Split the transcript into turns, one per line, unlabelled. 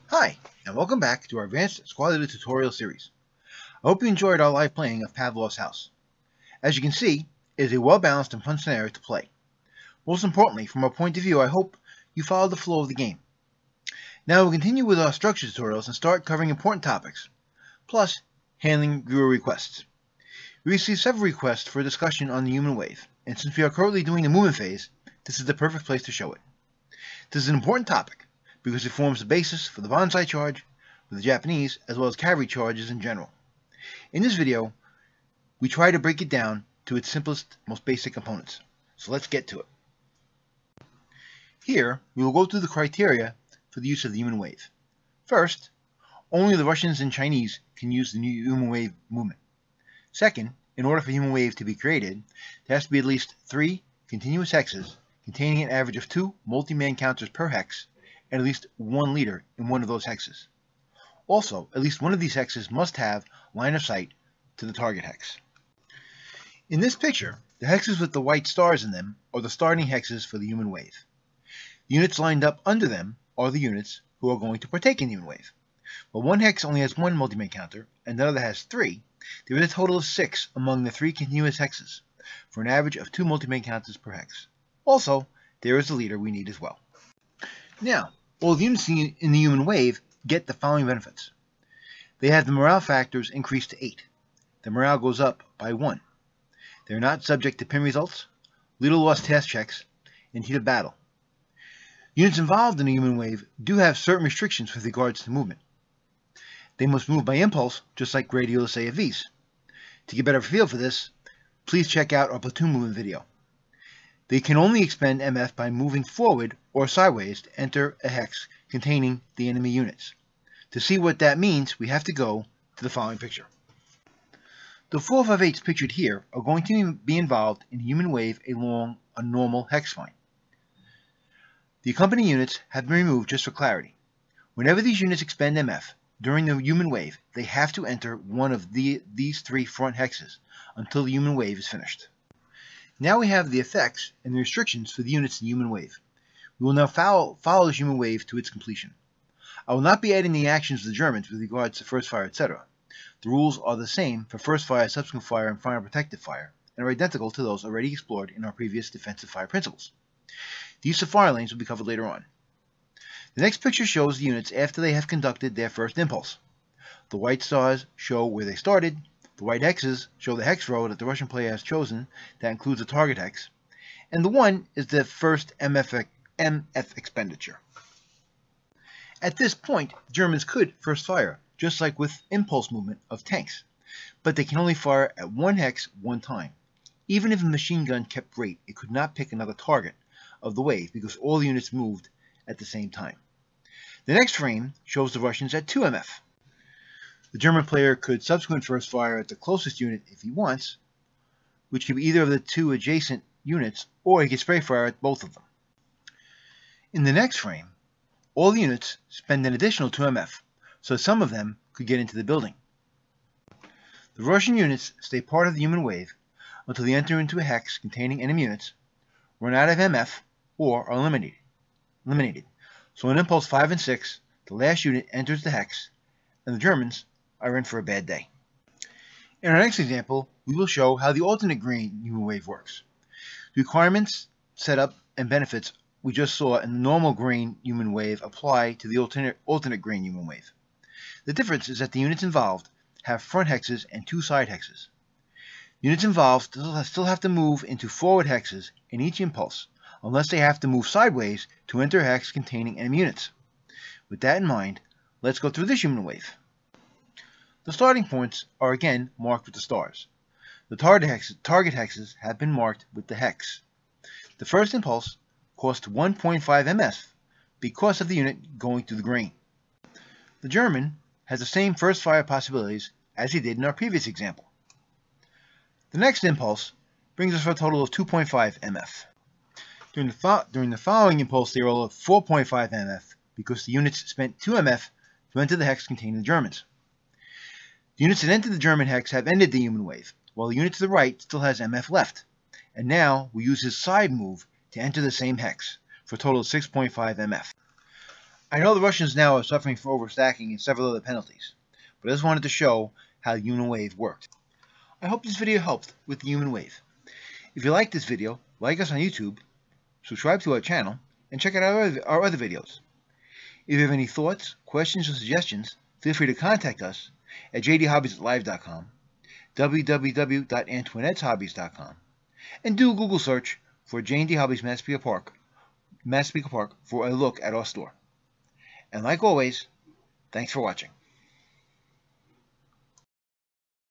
Hi, and welcome back to our Advanced Squad Leader tutorial series. I hope you enjoyed our live playing of Pavlov's House. As you can see, it is a well-balanced and fun scenario to play. Most importantly, from our point of view, I hope you follow the flow of the game. Now we'll continue with our structure tutorials and start covering important topics, plus handling viewer requests. We received several requests for a discussion on the human wave, and since we are currently doing the movement phase, this is the perfect place to show it. This is an important topic, because it forms the basis for the Banzai charge with the Japanese, as well as cavalry charges in general. In this video, we try to break it down to its simplest, most basic components. So let's get to it. Here, we will go through the criteria for the use of the human wave. First, only the Russians and Chinese can use the new human wave movement. Second, in order for human wave to be created, there has to be at least 3 continuous hexes containing an average of 2 multi-man counters per hex, and at least 1 leader in one of those hexes. Also, at least one of these hexes must have line of sight to the target hex. In this picture, the hexes with the white stars in them are the starting hexes for the human wave. The units lined up under them are the units who are going to partake in the human wave. While one hex only has 1 multi-man counter and the other has 3, there is a total of 6 among the 3 continuous hexes, for an average of 2 multi-man counters per hex. Also, there is the leader we need as well. Now, all the units in the human wave get the following benefits. They have the morale factors increased to 8. The morale goes up by 1. They are not subject to pin results, leader loss task checks, and heat of battle. Units involved in the human wave do have certain restrictions with regards to movement. They must move by impulse, just like Grady AFVs. To get a better feel for this, please check out our platoon movement video. They can only expend MF by moving forward or sideways to enter a hex containing the enemy units. To see what that means, we have to go to the following picture. The 458s pictured here are going to be involved in human wave along a normal hex line. The accompanying units have been removed just for clarity. Whenever these units expend MF during the human wave, they have to enter one of these 3 front hexes until the human wave is finished. Now we have the effects and the restrictions for the units in the human wave. We will now follow the human wave to its completion. I will not be adding the actions of the Germans with regards to first fire, etc. The rules are the same for first fire, subsequent fire, and final protective fire, and are identical to those already explored in our previous defensive fire principles. The use of fire lanes will be covered later on. The next picture shows the units after they have conducted their first impulse. The white stars show where they started. The white hexes show the hex row that the Russian player has chosen that includes the target hex, and the 1 is the first MF expenditure. At this point, Germans could first fire, just like with impulse movement of tanks, but they can only fire at 1 hex 1 time. Even if a machine gun kept rate, it could not pick another target of the wave because all the units moved at the same time. The next frame shows the Russians at 2 MF. The German player could subsequent first fire at the closest unit if he wants, which could be either of the 2 adjacent units, or he could spray fire at both of them. In the next frame, all the units spend an additional 2 MF, so some of them could get into the building. The Russian units stay part of the human wave until they enter into a hex containing enemy units, run out of MF, or are eliminated. So in Impulse 5 and 6, the last unit enters the hex, and the Germans are in for a bad day. In our next example, we will show how the alternate green human wave works. The requirements, setup, and benefits we just saw in the normal green human wave apply to the alternate green human wave. The difference is that the units involved have front hexes and 2 side hexes. Units involved still have to move into forward hexes in each impulse, unless they have to move sideways to enter a hex containing enemy units. With that in mind, let's go through this human wave. The starting points are again marked with the stars. The target hexes have been marked with the hex. The first impulse costs 1.5 MF because of the unit going through the green. The German has the same first fire possibilities as he did in our previous example. The next impulse brings us for a total of 2.5 MF. During the following impulse, they roll 4.5 MF because the units spent 2 MF to enter the hex containing the Germans. The units that entered the German hex have ended the human wave, while the unit to the right still has MF left, and now we use his side move to enter the same hex, for a total of 6.5 MF. I know the Russians now are suffering from overstacking and several other penalties, but I just wanted to show how the human wave worked. I hope this video helped with the human wave. If you like this video, like us on YouTube, subscribe to our channel, and check out our other videos. If you have any thoughts, questions, or suggestions, feel free to contact us at jdhobbies@live.com, www.antoinetteshobbies.com, and do a Google search for Jane D. Hobbies Massapequa Park for a look at our store. And like always, thanks for watching.